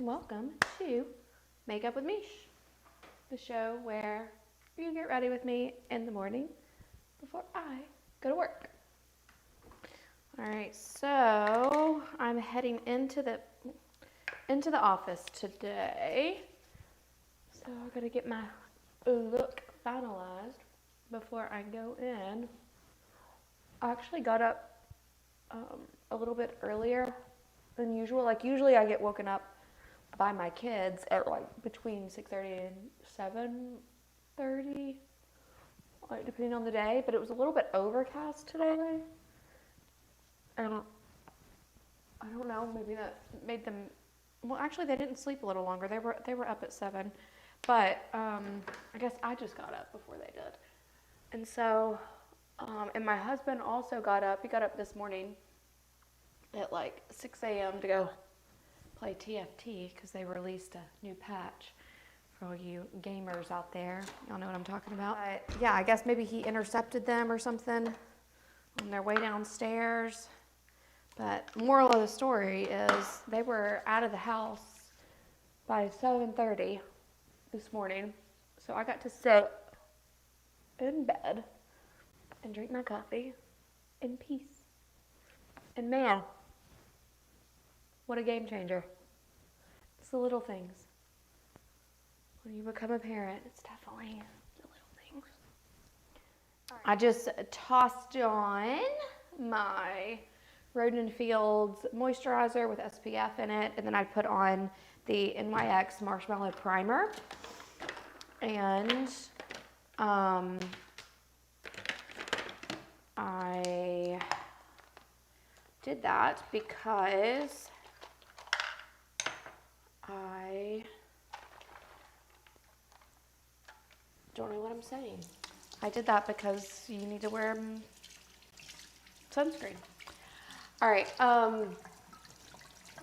and welcome to Makeup with Meesh, the show where you get ready with me in the morning before I go to work. Alright, so I'm heading into the office today. So I'm going to get my look finalized before I go in. I actually got up a little bit earlier than usual. Like usually I get woken up by my kids at like between 6:30 and 7:30, like depending on the day. But it was a little bit overcast today, and I don't know. Maybe that made them. Well, actually, they didn't sleep a little longer. They were up at 7, but I guess I just got up before they did, and so and my husband also got up. He got up this morning at like 6 a.m. to go play TFT because they released a new patch for all you gamers out there. Y'all know what I'm talking about. But yeah, I guess maybe he intercepted them or something on their way downstairs. But moral of the story is they were out of the house by 7:30 this morning. So I got to sit in bed and drink my coffee in peace. And man, what a game changer. It's the little things. When you become a parent, it's definitely the little things. Right. I just tossed on my Roden & Fields moisturizer with SPF in it, and then I put on the NYX Marshmallow Primer. And I did that because I don't know what I'm saying. I did that because you need to wear sunscreen. All right,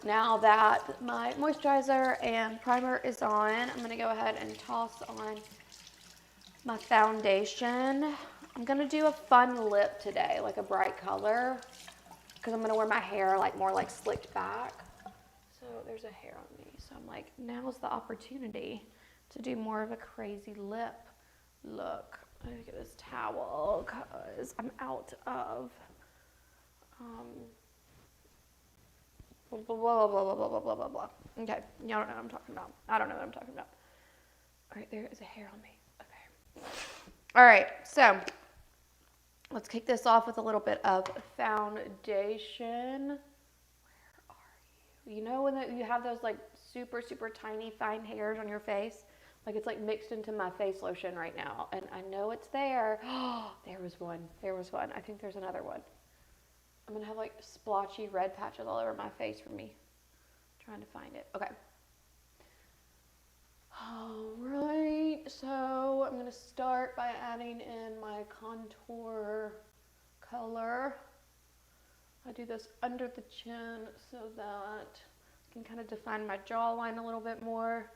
now that my moisturizer and primer is on, I'm gonna go ahead and toss on my foundation. I'm gonna do a fun lip today, like a bright color, because I'm gonna wear my hair like more like slicked back. So there's a hair on me. So I'm like, now's the opportunity to do more of a crazy lip look. Let me get this towel because I'm out of blah, blah, blah, blah, blah, blah, blah, blah, blah. Okay, y'all don't know what I'm talking about. I don't know what I'm talking about. All right, there is a hair on me. Okay. All right, so let's kick this off with a little bit of foundation. Where are you? You know when you have those like super, super tiny fine hairs on your face? Like it's like mixed into my face lotion right now. And I know it's there. Oh, there was one. There was one. I think there's another one. I'm going to have like splotchy red patches all over my face from me trying to find it. Okay. All right. So I'm going to start by adding in my contour color. I do this under the chin so that I can kind of define my jawline a little bit more.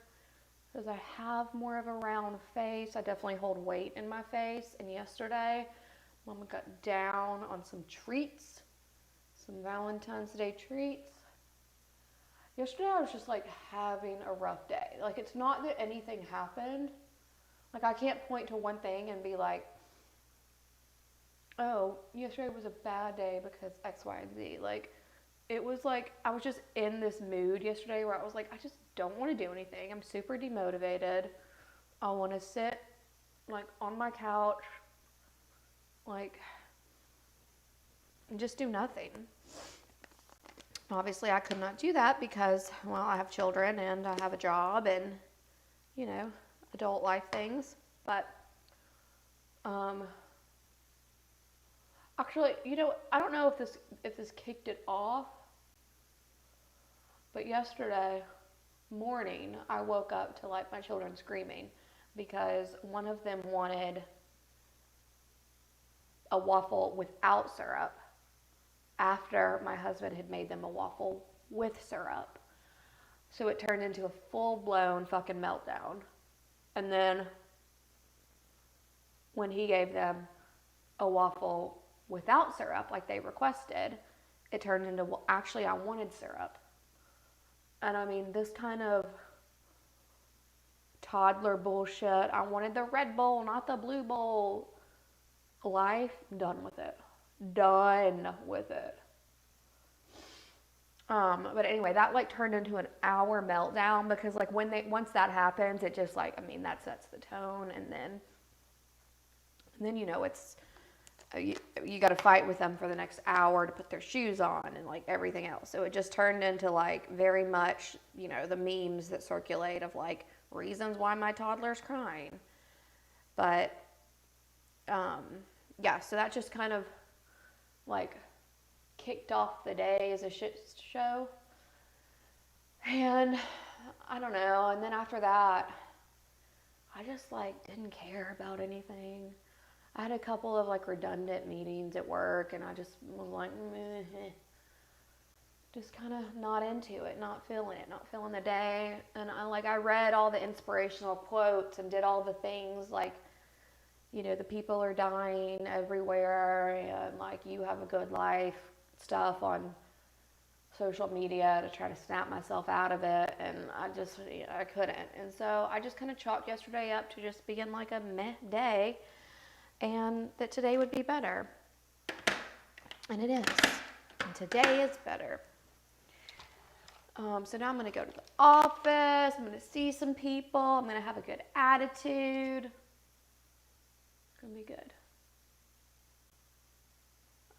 Because I have more of a round face. I definitely hold weight in my face. And yesterday, Mama got down on some treats. Some Valentine's Day treats. Yesterday I was just like having a rough day. Like it's not that anything happened. Like I can't point to one thing and be like, oh, yesterday was a bad day because X, Y, and Z. Like it was like I was just in this mood yesterday where I was like, I just don't want to do anything. I'm super demotivated. I want to sit like on my couch, like and just do nothing. Obviously, I could not do that because, well, I have children and I have a job and, you know, adult life things. But, actually, you know, I don't know if this kicked it off, but yesterday morning, I woke up to like my children screaming because one of them wanted a waffle without syrup after my husband had made them a waffle with syrup. So it turned into a full-blown fucking meltdown. And then when he gave them a waffle without syrup like they requested, it turned into, well, actually I wanted syrup. And I mean, this kind of toddler bullshit, I wanted the red bowl, not the blue bowl. Life, done with it. Done with it. But anyway, that like turned into an hour meltdown because like once that happens, it just like, I mean, that sets the tone, and then you know it's you got to fight with them for the next hour to put their shoes on and like everything else. So it just turned into like very much, you know, the memes that circulate of like reasons why my toddler's crying. But yeah, so that just kind of like kicked off the day as a shit show. And I don't know. And then after that, I just like didn't care about anything. I had a couple of like redundant meetings at work, and I just was like, meh. Just kind of not into it, not feeling the day. And I read all the inspirational quotes and did all the things like, you know, the people are dying everywhere, and like you have a good life stuff on social media to try to snap myself out of it, and I couldn't. And so I just kind of chalked yesterday up to just being like a meh day, and that today would be better. And it is. And today is better. So now I'm going to go to the office. I'm going to see some people. I'm going to have a good attitude. It's going to be good.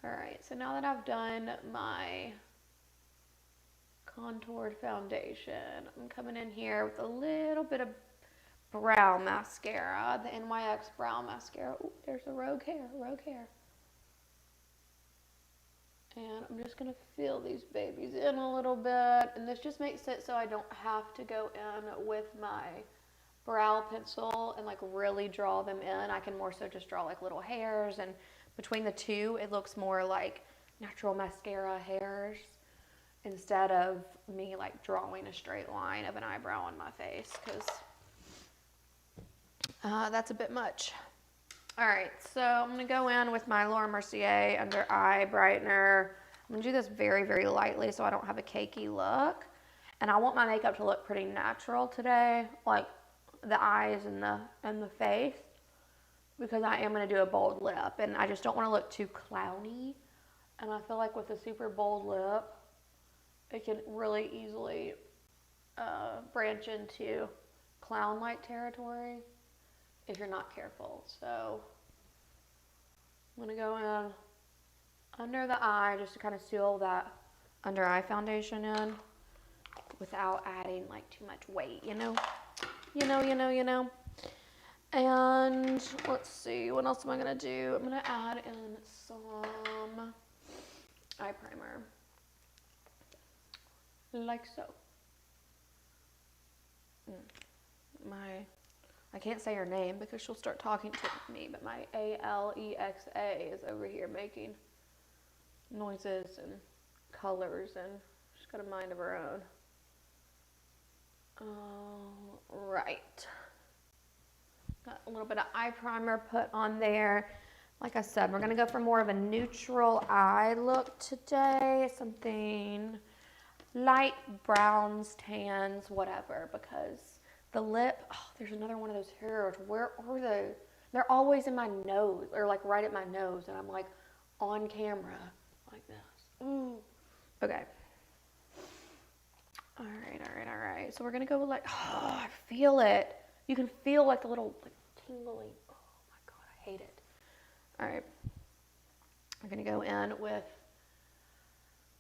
All right, so now that I've done my contoured foundation, I'm coming in here with a little bit of brow mascara, the NYX Brow Mascara. Ooh, there's a rogue hair. And I'm just going to fill these babies in a little bit. And this just makes it so I don't have to go in with my brow pencil and like really draw them in. I can more so just draw like little hairs, and between the two, it looks more like natural mascara hairs instead of me like drawing a straight line of an eyebrow on my face, because that's a bit much. All right, so I'm going to go in with my Laura Mercier Under Eye Brightener. I'm going to do this very, very lightly so I don't have a cakey look. And I want my makeup to look pretty natural today, like the eyes and the face, because I am going to do a bold lip, and I just don't want to look too clowny. And I feel like with a super bold lip, it can really easily branch into clown-like territory if you're not careful. So I'm going to go in under the eye just to kind of seal that under eye foundation in without adding like too much weight, you know. And let's see, what else am I going to do? I'm going to add in some eye primer, like so. I can't say her name because she'll start talking to me, but my Alexa is over here making noises and colors, and she's got a mind of her own. Right. Got a little bit of eye primer put on there. Like I said, we're going to go for more of a neutral eye look today. Something light browns, tans, whatever, because the lip, oh, there's another one of those hairs. Where are they? They're always in my nose, or like right at my nose, and I'm like on camera like this. Ooh. Okay. All right. So we're gonna go with like, oh, I feel it. You can feel like the little like tingling. Oh my God, I hate it. All right. We're gonna go in with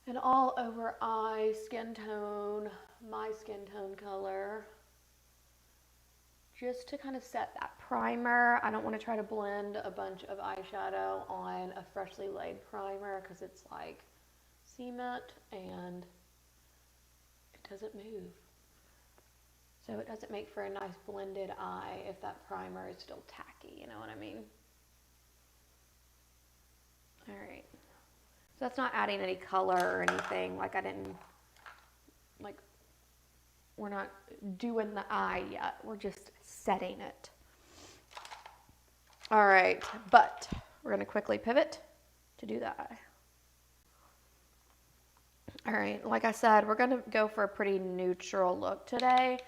an all over eye skin tone, my skin tone color, just to kind of set that primer. I don't want to try to blend a bunch of eyeshadow on a freshly laid primer because it's like cement and it doesn't move. So it doesn't make for a nice blended eye if that primer is still tacky, you know what I mean? All right. So that's not adding any color or anything. Like we're not doing the eye yet. We're just setting it. All right, but we're going to quickly pivot to do the eye. All right, like I said, we're gonna go for a pretty neutral look today.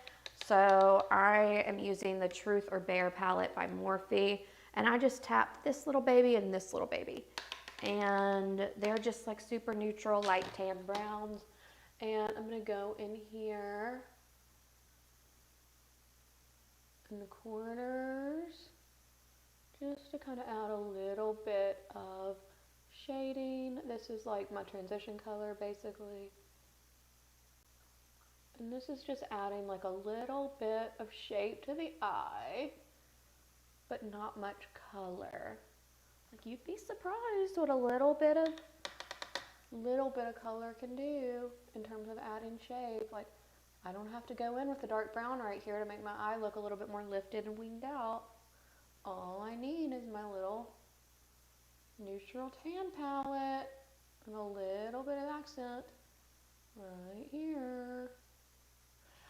So I am using the Truth or Bear palette by Morphe, and I just tapped this little baby and this little baby. And they're just like super neutral, light tan browns. And I'm gonna go in here in the corners, just to kind of add a little bit of shading. This is like my transition color basically. And this is just adding like a little bit of shape to the eye, but not much color. Like you'd be surprised what a little bit of color can do in terms of adding shape. Like I don't have to go in with the dark brown right here to make my eye look a little bit more lifted and winged out. All I need is my little neutral tan palette and a little bit of accent right here.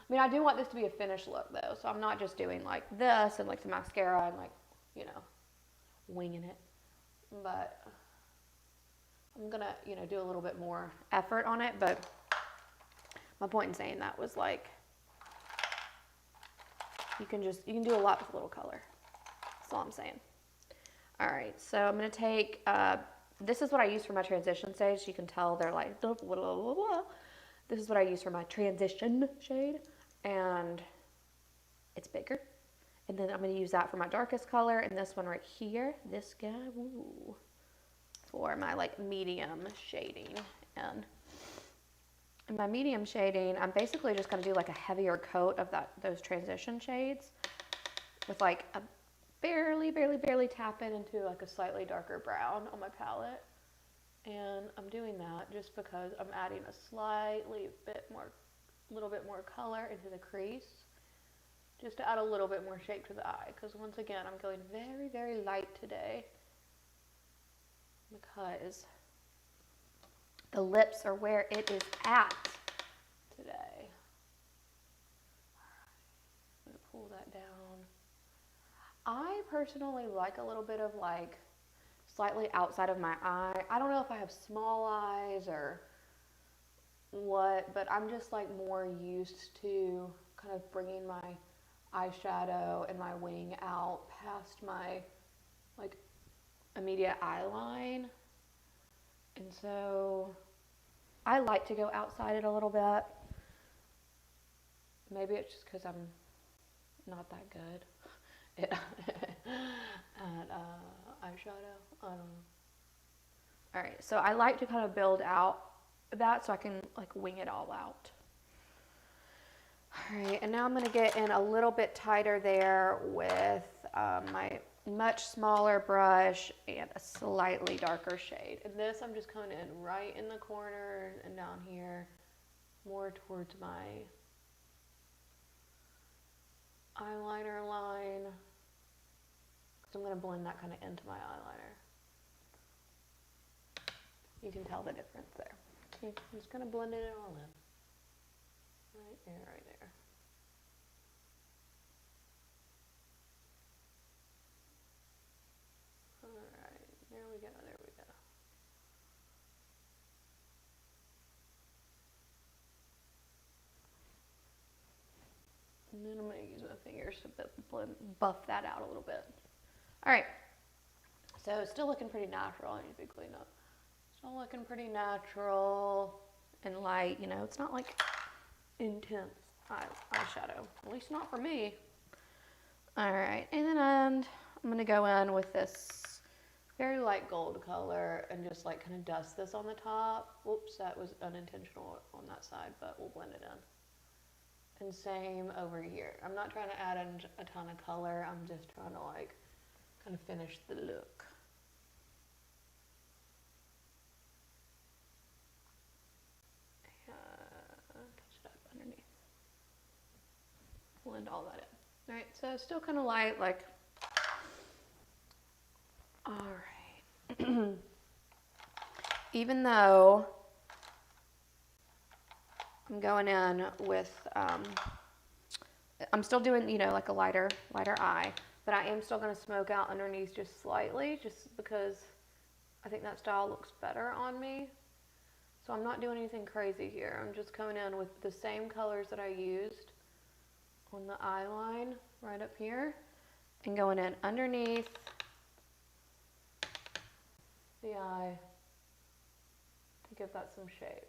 I mean, I do want this to be a finished look though, so I'm not just doing like this and like the mascara and like, you know, winging it. But I'm gonna, you know, do a little bit more effort on it. But my point in saying that was like, you can do a lot with a little color. That's all I'm saying. All right, so I'm gonna take, this is what I use for my transition stage. You can tell they're like, blah, blah, blah, blah. This is what I use for my transition shade, and it's bigger. And then I'm gonna use that for my darkest color, and this one right here, this guy, woo, for my like medium shading. And in my medium shading, I'm basically just gonna do like a heavier coat of those transition shades with like a barely tap it into like a slightly darker brown on my palette. And I'm doing that just because I'm adding a little bit more color into the crease, just to add a little bit more shape to the eye. Because once again, I'm going very light today because the lips are where it is at today. I'm gonna pull that down. I personally like a little bit of like slightly outside of my eye. I don't know if I have small eyes or what, but I'm just like more used to kind of bringing my eyeshadow and my wing out past my like immediate eye line. And so I like to go outside it a little bit. Maybe it's just because I'm not that good at eyeshadow. I don't know. All right, so I like to kind of build out that so I can like wing it all out. All right, and now I'm going to get in a little bit tighter there with my much smaller brush and a slightly darker shade. And this I'm just coming in right in the corner and down here, more towards my eyeliner line, because I'm going to blend that kind of into my eyeliner. You can tell the difference there. I'm just going to blend it all in. Right there, right there. All right, there we go, there we go. And then I'm going to use my fingers to buff that out a little bit. All right, so it's still looking pretty natural. I need to be cleaned up. Still looking pretty natural and light, you know, it's not like intense eyeshadow, at least not for me. All right, and then I'm going to go in with this very light gold color and just like kind of dust this on the top. Whoops, that was unintentional on that side, but we'll blend it in. And same over here. I'm not trying to add in a ton of color. I'm just trying to like kind of finish the look. Touch it up underneath. Blend all that in. All right, so still kind of light, like, all right. Even though I'm going in with, I'm still doing, you know, like a lighter eye, but I am still going to smoke out underneath just slightly, just because I think that style looks better on me. So I'm not doing anything crazy here. I'm just coming in with the same colors that I used on the eye line right up here and going in underneath the eye to give that some shape.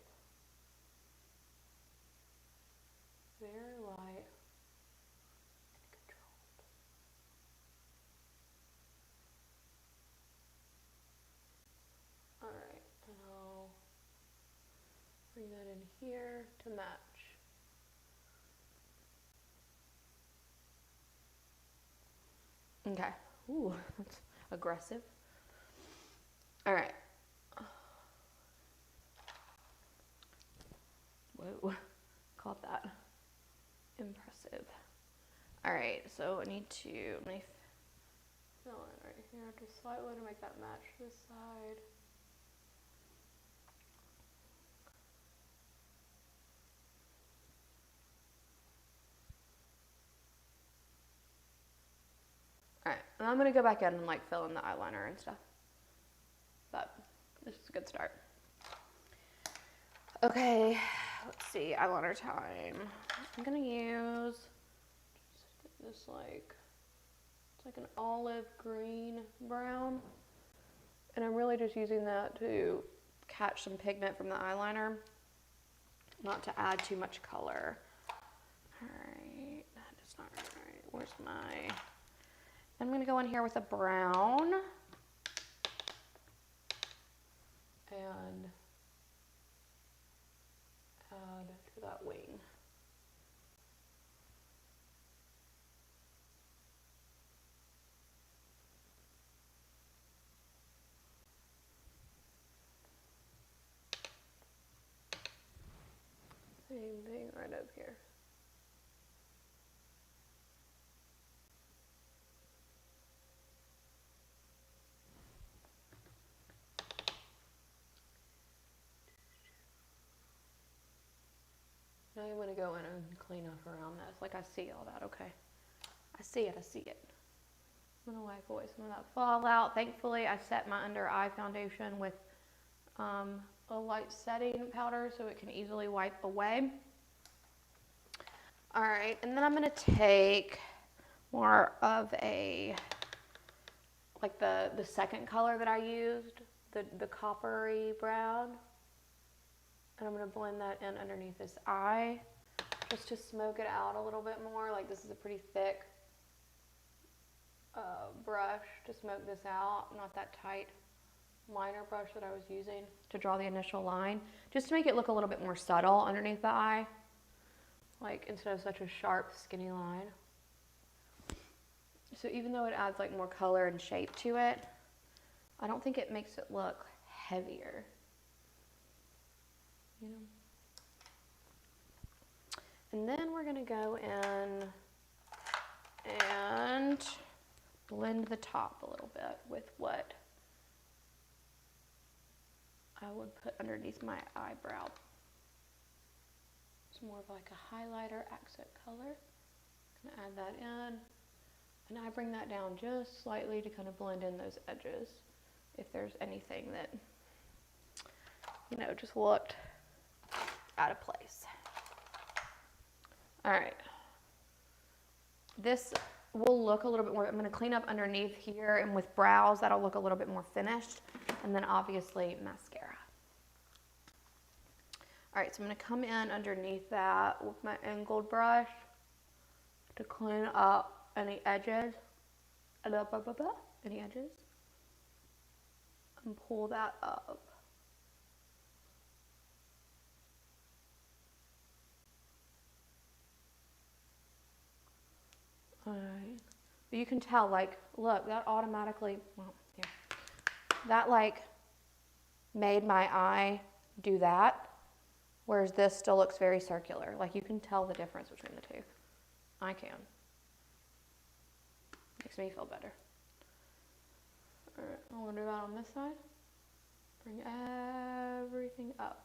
Very light and controlled. Alright, and I'll bring that in here to match. Okay. Ooh, that's aggressive. Alright. Whoa. Caught that. Impressive. Alright, so I need to fill in right here just slightly to make that match this side. Alright, and I'm going to go back in and like fill in the eyeliner and stuff. But this is a good start. Okay, let's see, eyeliner time. I'm going to use this like, it's like an olive green brown. And I'm really just using that to catch some pigment from the eyeliner, not to add too much color. Alright, that is not right. Where's my... I'm going to go in here with a brown and add to that wing. Same thing right up here. Now I'm going to go in and clean up around this. Like I see all that, okay. I see it, I see it. I'm going to wipe away some of that fallout. Thankfully, I set my under eye foundation with a light setting powder so it can easily wipe away. All right, and then I'm going to take more of a, like the second color that I used, the coppery brown. And I'm going to blend that in underneath this eye just to smoke it out a little bit more. Like this is a pretty thick brush to smoke this out, not that tight liner brush that I was using to draw the initial line. Just to make it look a little bit more subtle underneath the eye. Like instead of such a sharp, skinny line. So even though it adds like more color and shape to it, I don't think it makes it look heavier. You know? And then we're going to go in and blend the top a little bit with what I would put underneath my eyebrow. It's more of like a highlighter accent color. I'm going to add that in. And I bring that down just slightly to kind of blend in those edges if there's anything that, you know, just looked out of place. All right. This will look a little bit more, I'm going to clean up underneath here, and with brows that'll look a little bit more finished, and then obviously mascara. All right, so I'm going to come in underneath that with my angled brush to clean up any edges, any edges, and pull that up. All right, but you can tell, like, look, that automatically, well, here, that like made my eye do that, whereas this still looks very circular. Like you can tell the difference between the two. I can. Makes me feel better. All right, I want to do that on this side. Bring everything up.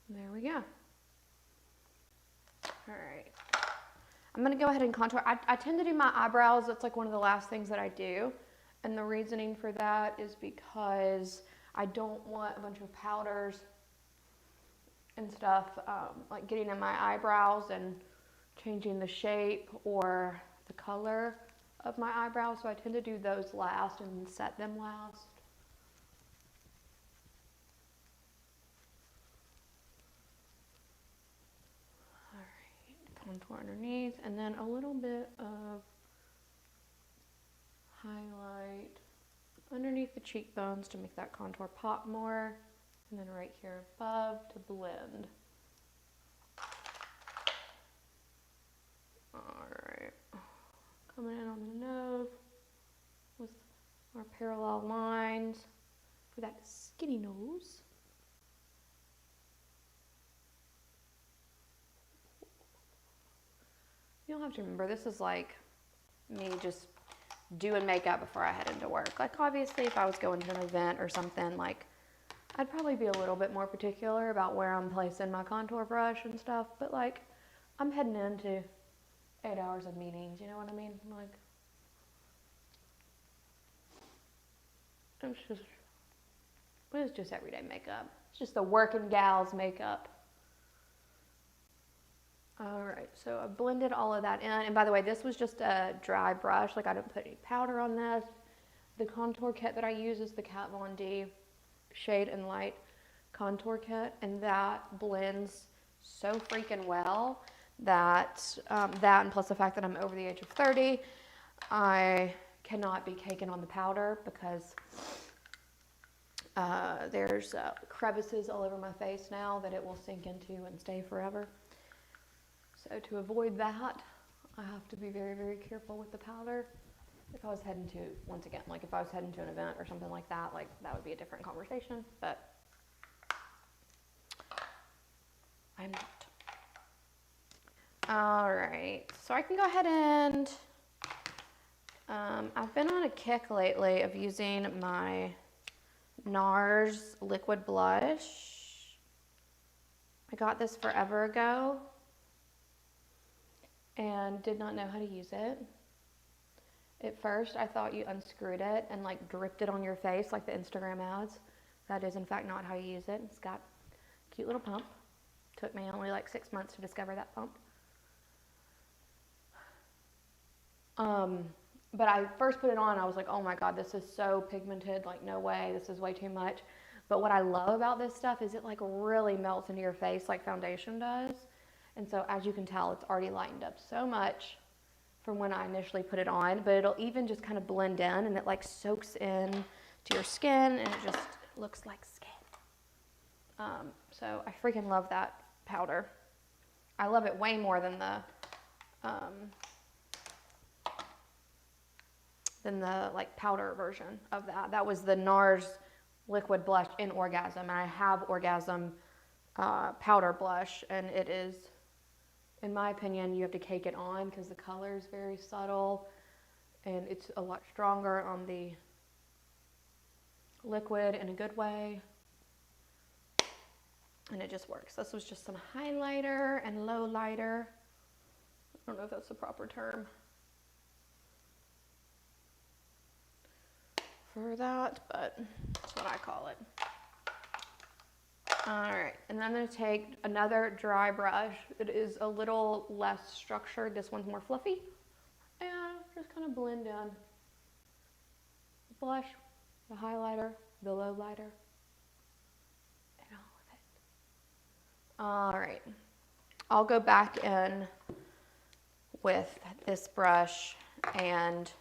There we go. All right. I'm going to go ahead and contour. I tend to do my eyebrows. That's like one of the last things that I do. And the reasoning for that is because I don't want a bunch of powders and stuff like getting in my eyebrows and changing the shape or the color of my eyebrows. So I tend to do those last and set them last. Contour underneath, and then a little bit of highlight underneath the cheekbones to make that contour pop more, and then right here above to blend. Alright, coming in on the nose with our parallel lines for that skinny nose. You'll have to remember, this is like me just doing makeup before I head into work. Like obviously if I was going to an event or something, like I'd probably be a little bit more particular about where I'm placing my contour brush and stuff, but like I'm heading into 8 hours of meetings, you know what I mean? Like it's just everyday makeup. It's just the working gal's makeup. Alright, so I blended all of that in, and by the way, this was just a dry brush, like I didn't put any powder on this. The contour kit that I use is the Kat Von D Shade and Light contour kit, and that blends so freaking well that, and plus the fact that I'm over the age of 30, I cannot be caking on the powder because there's crevices all over my face now that it will sink into and stay forever. So to avoid that, I have to be very, very careful with the powder. If I was heading to, once again, like if I was heading to an event or something like that would be a different conversation, but I'm not. All right, so I can go ahead and, I've been on a kick lately of using my Nars liquid blush. I got this forever ago and did not know how to use it. At first, I thought you unscrewed it and like dripped it on your face like the Instagram ads. That is in fact not how you use it. It's got a cute little pump. Took me only like 6 months to discover that pump. But I first put it on, I was like, oh my God, this is so pigmented, like no way, this is way too much. But what I love about this stuff is it like really melts into your face like foundation does. And so as you can tell, it's already lightened up so much from when I initially put it on, but it'll even just kind of blend in and it like soaks in to your skin and it just looks like skin. So I freaking love that powder. I love it way more than the like powder version of that. That was the Nars liquid blush in Orgasm, and I have Orgasm powder blush, and it is, in my opinion, you have to cake it on because the color is very subtle and it's a lot stronger on the liquid in a good way, and it just works. This was just some highlighter and low lighter. I don't know if that's the proper term for that, but that's what I call it. All right, and then I'm going to take another dry brush. It is a little less structured. This one's more fluffy. And just kind of blend in the blush, the highlighter, the low lighter, and all of it. All right, I'll go back in with this brush and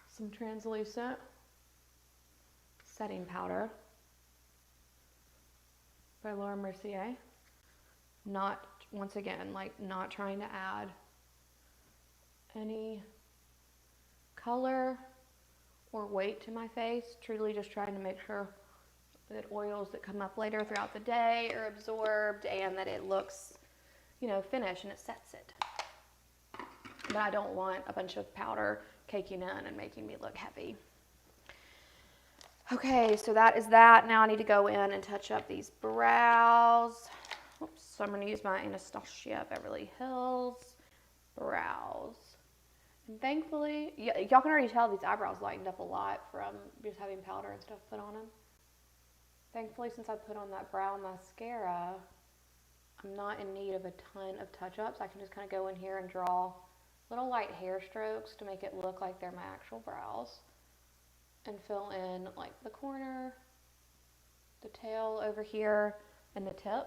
some translucent setting powder by Laura Mercier. Not, once again, like not trying to add any color or weight to my face, truly just trying to make sure that oils that come up later throughout the day are absorbed and that it looks, you know, finished and it sets it. But I don't want a bunch of powder caking in and making me look heavy. Okay, so that is that. Now I need to go in and touch up these brows. Oops, so I'm going to use my Anastasia Beverly Hills brows. And thankfully, y'all can already tell these eyebrows lightened up a lot from just having powder and stuff put on them. Thankfully, since I put on that brow mascara, I'm not in need of a ton of touch-ups. I can just kind of go in here and draw little light hair strokes to make it look like they're my actual brows. And fill in like the corner, the tail over here, and the tip.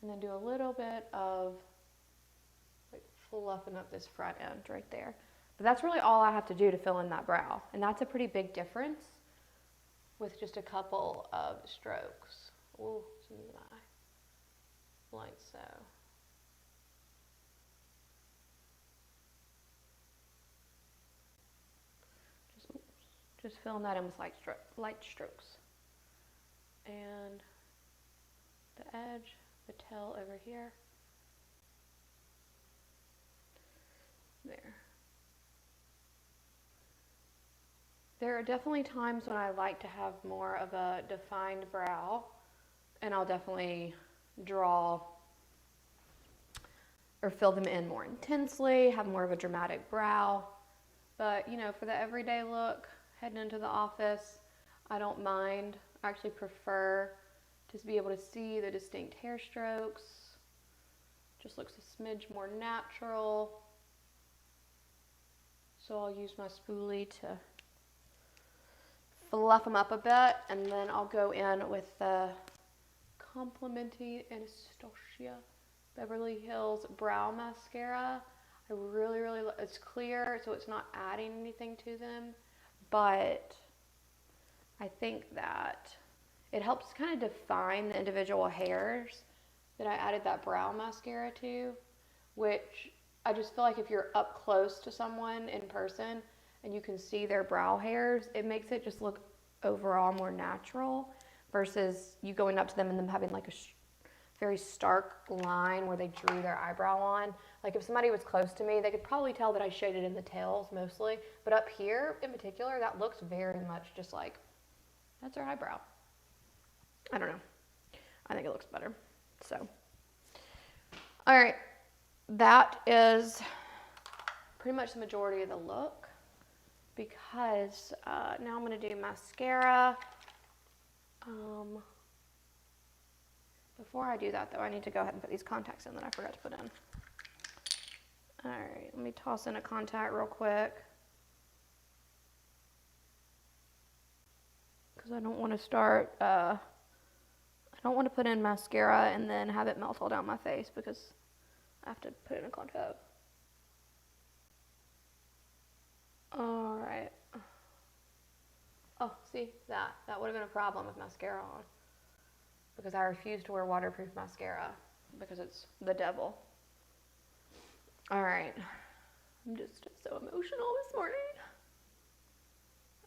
And then do a little bit of like fluffing up this front end right there. But that's really all I have to do to fill in that brow. And that's a pretty big difference with just a couple of strokes. Ooh, some of my, like so. Just filling that in with light strokes. And the edge, the tail over here. There. There are definitely times when I like to have more of a defined brow, and I'll definitely draw or fill them in more intensely, have more of a dramatic brow. But, you know, for the everyday look, heading into the office, I don't mind. I actually prefer to be able to see the distinct hair strokes. Just looks a smidge more natural. So I'll use my spoolie to fluff them up a bit, and then I'll go in with the complimenting Anastasia Beverly Hills Brow Mascara. I really it's clear, so it's not adding anything to them, but I think that it helps kind of define the individual hairs that I added that brow mascara to, which I just feel like if you're up close to someone in person and you can see their brow hairs, it makes it just look overall more natural versus you going up to them and them having like a very stark line where they drew their eyebrow on. Like if somebody was close to me, they could probably tell that I shaded in the tails mostly, but up here in particular, that looks very much just like, that's their eyebrow. I don't know. I think it looks better. So, all right, that is pretty much the majority of the look, because now I'm going to do mascara. Before I do that, though, I need to go ahead and put these contacts in that I forgot to put in. All right, let me toss in a contact real quick, because I don't want to start, I don't want to put in mascara and then have it melt all down my face, because I have to put in a contact. All right. Oh, see, that would have been a problem with mascara on, because I refuse to wear waterproof mascara because it's the devil. All right. I'm just so emotional this morning.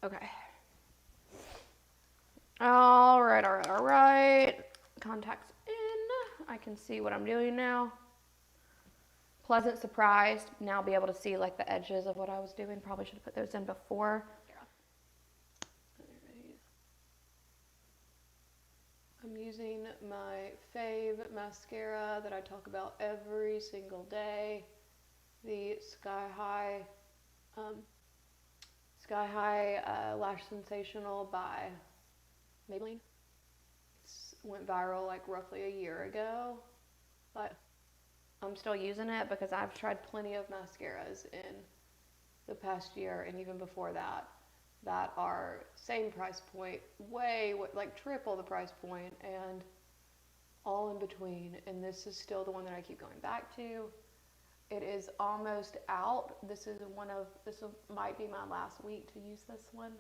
Okay. All right. Contacts in. I can see what I'm doing now. Pleasant surprise. Now be able to see like the edges of what I was doing. Probably should have put those in before. I'm using my fave mascara that I talk about every single day. The Sky High Lash Sensational by Maybelline. It went viral like roughly a year ago, but I'm still using it because I've tried plenty of mascaras in the past year and even before that are same price point, like triple the price point and all in between, and this is still the one that I keep going back to. It is almost out. This might be my last week to use this one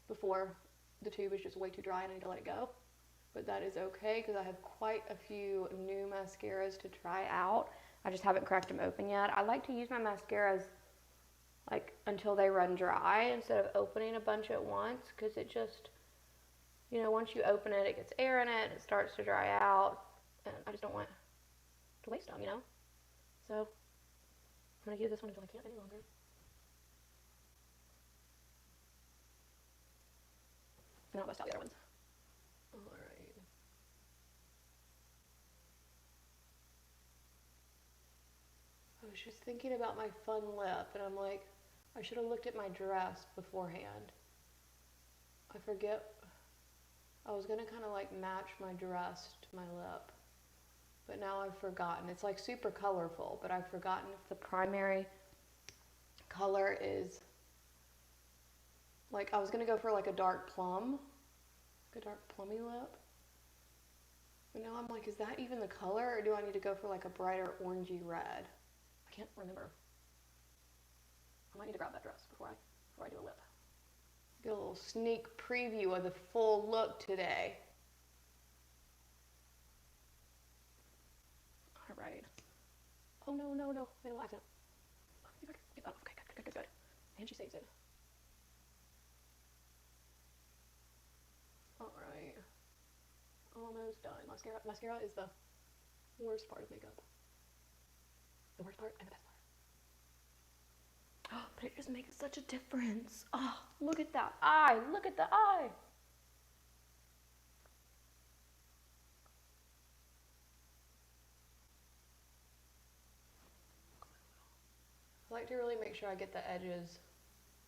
before the tube is just way too dry and I need to let it go. But that is okay because I have quite a few new mascaras to try out. I just haven't cracked them open yet. I like to use my mascaras like until they run dry instead of opening a bunch at once, because it just, you know, once you open it, it gets air in it, it starts to dry out, and I just don't want to waste them, you know? So I'm going to use this one until I can't any longer. And I'll bust out the other ones. Alright. Oh was just thinking about my fun lip, and I'm like, I should have looked at my dress beforehand. I forget. I was gonna kind of like match my dress to my lip, but now I've forgotten. It's like super colorful, but I've forgotten if the primary color is like, I was gonna go for like a dark plum, like a dark plummy lip. But now I'm like, is that even the color, or do I need to go for like a brighter orangey red? I can't remember. I might need to grab that dress before I do a lip. Get a little sneak preview of the full look today. All right. Oh no, no, no, I made a accident. Get that off. Okay, good. And she saves it. All right. Almost done. Mascara is the worst part of makeup. The worst part and the best part. Oh, but it just makes such a difference. Oh, look at that eye. Look at the eye. I like to really make sure I get the edges,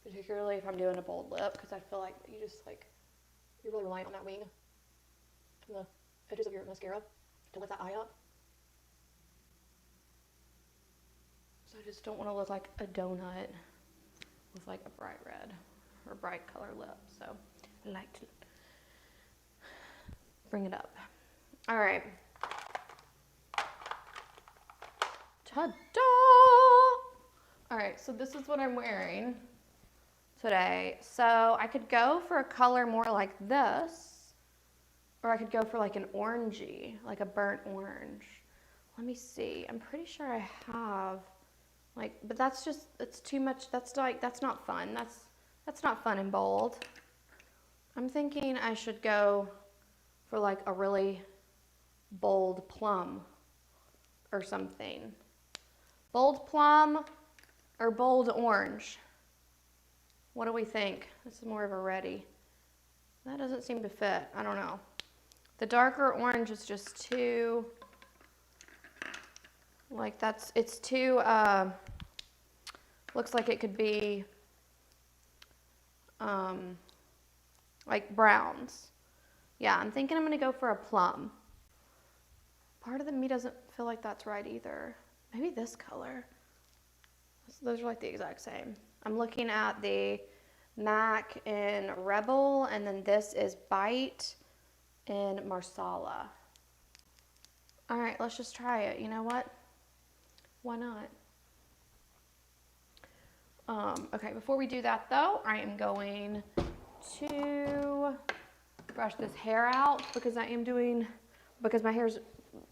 particularly if I'm doing a bold lip, because I feel like you just like, you're really relying on that wing from the edges of your mascara to lift that eye up. So I just don't want to look like a donut with like a bright red or bright color lip. So I like to bring it up. All right. Ta-da! All right, so this is what I'm wearing today. So I could go for a color more like this, or I could go for like an orangey, like a burnt orange. Let me see. I'm pretty sure I have like, but that's just, it's too much. That's like, that's not fun. That's not fun and bold. I'm thinking I should go for like a really bold plum or something. Bold plum or bold orange. What do we think? This is more of a reddy. That doesn't seem to fit. I don't know. The darker orange is just too, like it's too, looks like it could be like browns. Yeah, I'm thinking I'm gonna go for a plum. Part of me doesn't feel like that's right either. Maybe this color. Those are like the exact same. I'm looking at the MAC in Rebel, and then this is Bite in Marsala. All right, let's just try it. You know what? Why not? Okay, before we do that though, I am going to brush this hair out because my hair's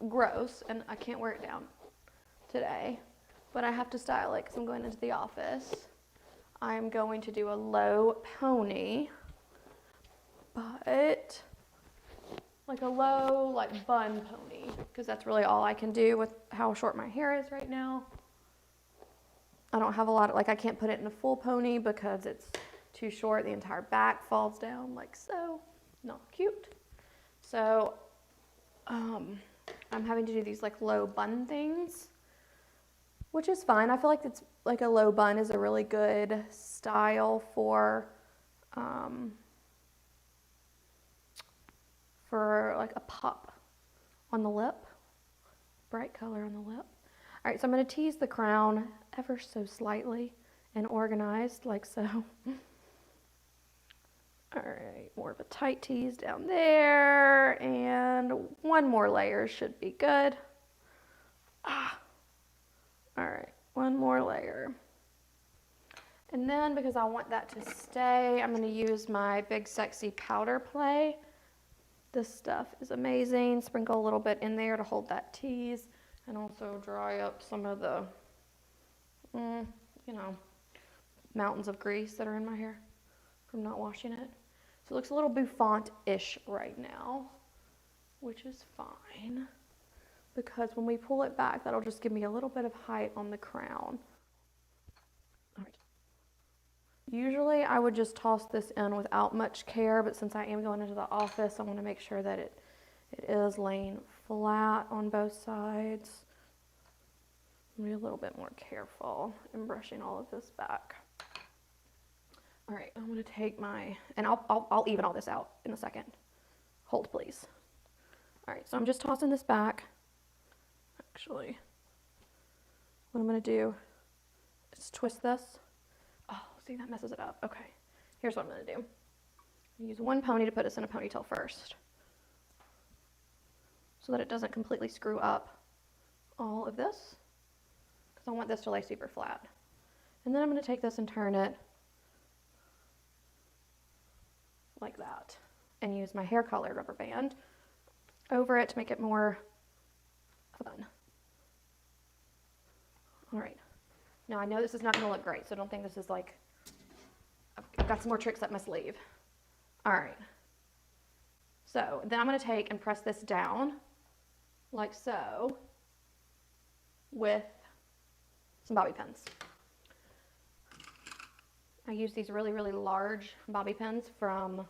gross and I can't wear it down today, but I have to style it because I'm going into the office. I'm going to do a low pony, but like a low, like bun pony, because that's really all I can do with how short my hair is right now. I don't have a lot of, like I can't put it in a full pony because it's too short. The entire back falls down like so. Not cute. So I'm having to do these like low bun things, which is fine. I feel like it's like a low bun is a really good style for like a pop on the lip, bright color on the lip. All right, so I'm going to tease the crown ever so slightly and organized like so. All right, more of a tight tease down there, and one more layer should be good. All right, one more layer. And then because I want that to stay, I'm going to use my Big Sexy Powder Play. This stuff is amazing. Sprinkle a little bit in there to hold that tease and also dry up some of the, you know, mountains of grease that are in my hair from not washing it. So it looks a little bouffant-ish right now, which is fine because when we pull it back, that'll just give me a little bit of height on the crown. All right. Usually I would just toss this in without much care, but since I am going into the office, I want to make sure that it is laying flat on both sides. I'm gonna be a little bit more careful in brushing all of this back. All right, I'm gonna take my, and I'll even all this out in a second. Hold, please. All right, so I'm just tossing this back. Actually, what I'm gonna do is twist this. Oh, see, that messes it up. Okay, here's what I'm gonna do. Use one pony to put this in a ponytail first, so that it doesn't completely screw up all of this, because I want this to lay super flat. And then I'm gonna take this and turn it like that, and use my hair color rubber band over it to make it more fun. All right, now I know this is not gonna look great, so don't think this is like, I've got some more tricks up my sleeve. All right, so then I'm gonna take and press this down like so with some bobby pins. I use these really, really large bobby pins from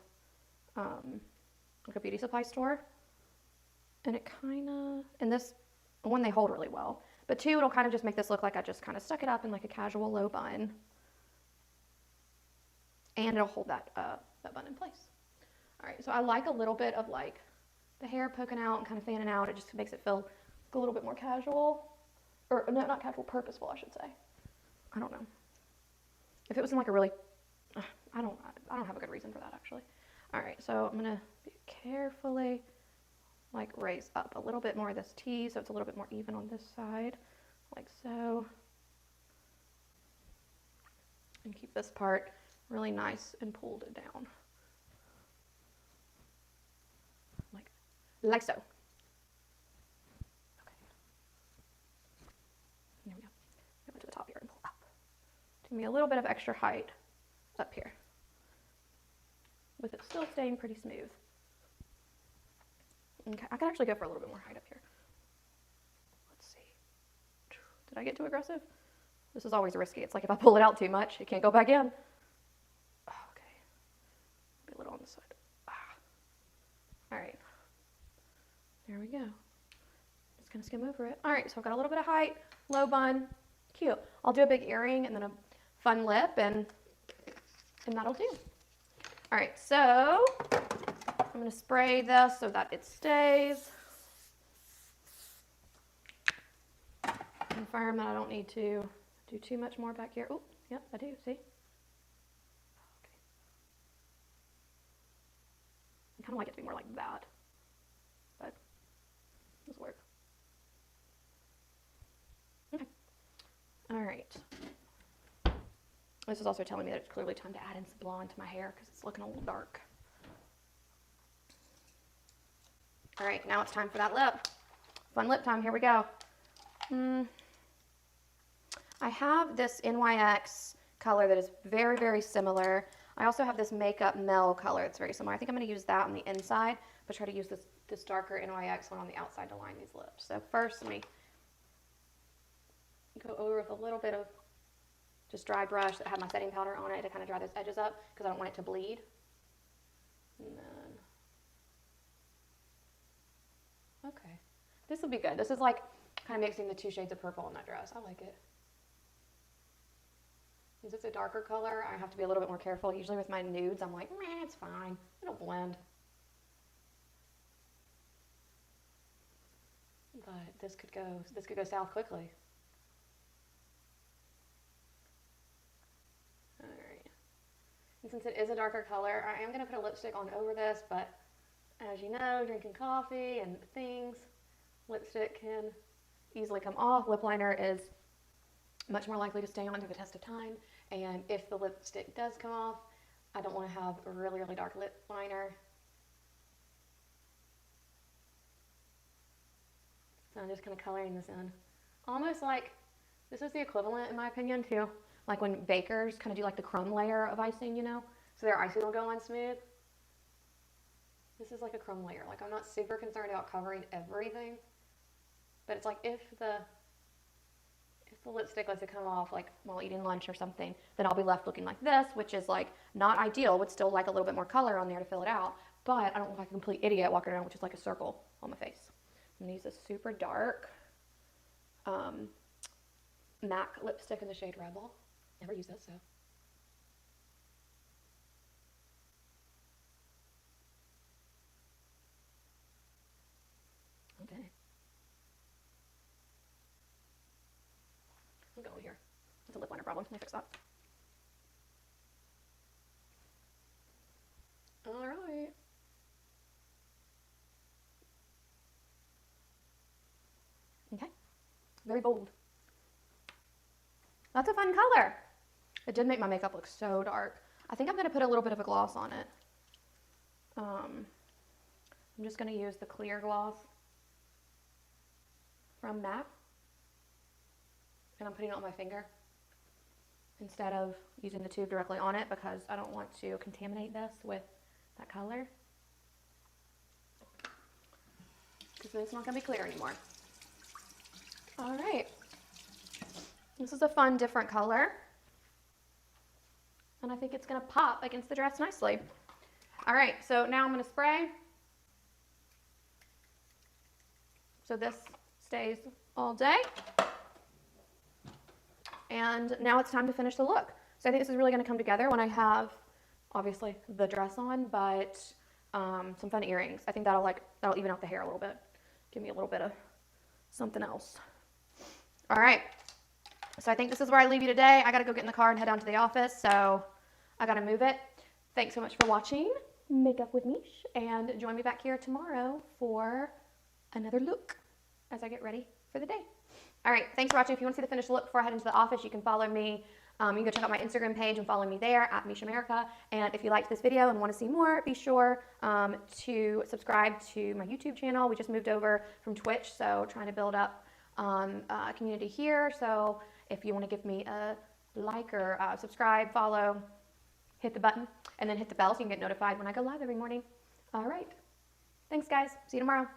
like a beauty supply store. And it kind of, and this, one, they hold really well. But two, it'll kind of just make this look like I just kind of stuck it up in like a casual low bun. And it'll hold that, that bun in place. All right, so I like a little bit of like the hair poking out and kind of fanning out. It just makes it feel a little bit more casual. Or no, not casual, purposeful, I should say. I don't know. If it was in like a really, I don't have a good reason for that actually. All right, so I'm gonna carefully like raise up a little bit more of this T so it's a little bit more even on this side, like so. And keep this part really nice and pulled it down. Like so. Okay. There we go. Go to the top here and pull up. Give me a little bit of extra height up here, with it still staying pretty smooth. Okay, I could actually go for a little bit more height up here. Let's see. Did I get too aggressive? This is always risky. It's like if I pull it out too much, it can't go back in. Oh, okay. Be a little on the side. Ah. All right. There we go. Just gonna skim over it. All right, so I've got a little bit of height, low bun, cute. I'll do a big earring and then a fun lip, and that'll do. All right, so I'm gonna spray this so that it stays. Confirm that I don't need to do too much more back here. Oh, yep, I do, see? Okay. I kind of like it to be more like that, but this works. Okay. All right. This is also telling me that it's clearly time to add in some blonde to my hair because it's looking a little dark. All right, now it's time for that lip. Fun lip time, here we go. I have this NYX color that is very, very similar. I also have this Makeup Mel color that's very similar. I think I'm gonna use that on the inside, but try to use this darker NYX one on the outside to line these lips. So first, let me go over with a little bit of just dry brush that had my setting powder on it to kind of dry those edges up because I don't want it to bleed. And then, okay, this will be good. This is like kind of mixing the two shades of purple in that dress. I like it. Since it's a darker color, I have to be a little bit more careful. Usually with my nudes, I'm like, meh, it's fine. It'll blend. But this could go south quickly. All right. And since it is a darker color, I am going to put a lipstick on over this, but as you know, drinking coffee and things, lipstick can easily come off. Lip liner is much more likely to stay on to the test of time, and if the lipstick does come off, I don't want to have a really, really dark lip liner. So I'm just kind of coloring this in. Almost like, this is the equivalent, in my opinion, to like when bakers kind of do like the crumb layer of icing, you know? So their icing will go on smooth. This is like a crumb layer. Like, I'm not super concerned about covering everything, but it's like if the lipstick lets it come off like while eating lunch or something, then I'll be left looking like this, which is like not ideal. Would still like a little bit more color on there to fill it out, but I don't look like a complete idiot walking around with just like a circle on my face. I'm gonna use this super dark MAC lipstick in the shade Rebel. Never used this, so. Okay. I'll go over here. It's a lip liner problem. Let me fix that. All right. Okay. Very bold. That's a fun color. It did make my makeup look so dark. I think I'm going to put a little bit of a gloss on it. I'm just going to use the clear gloss from MAC. And I'm putting it on my finger instead of using the tube directly on it because I don't want to contaminate this with that color. Because then it's not going to be clear anymore. All right. This is a fun, different color. And I think it's going to pop against the dress nicely. All right, so now I'm going to spray. So this stays all day. And now it's time to finish the look. So I think this is really going to come together when I have, obviously, the dress on, but some fun earrings. I think that'll even out the hair a little bit. Give me a little bit of something else. All right. So I think this is where I leave you today. I got to go get in the car and head down to the office, so I got to move it. Thanks so much for watching Makeup with Meesh, and join me back here tomorrow for another look as I get ready for the day. All right, thanks for watching. If you want to see the finished look before I head into the office, you can follow me. You can go check out my Instagram page and follow me there at MeeshAmerica. And if you liked this video and want to see more, be sure to subscribe to my YouTube channel. We just moved over from Twitch, so trying to build up a community here. So if you want to give me a like or subscribe, follow, hit the button, and then hit the bell so you can get notified when I go live every morning. All right. Thanks, guys. See you tomorrow.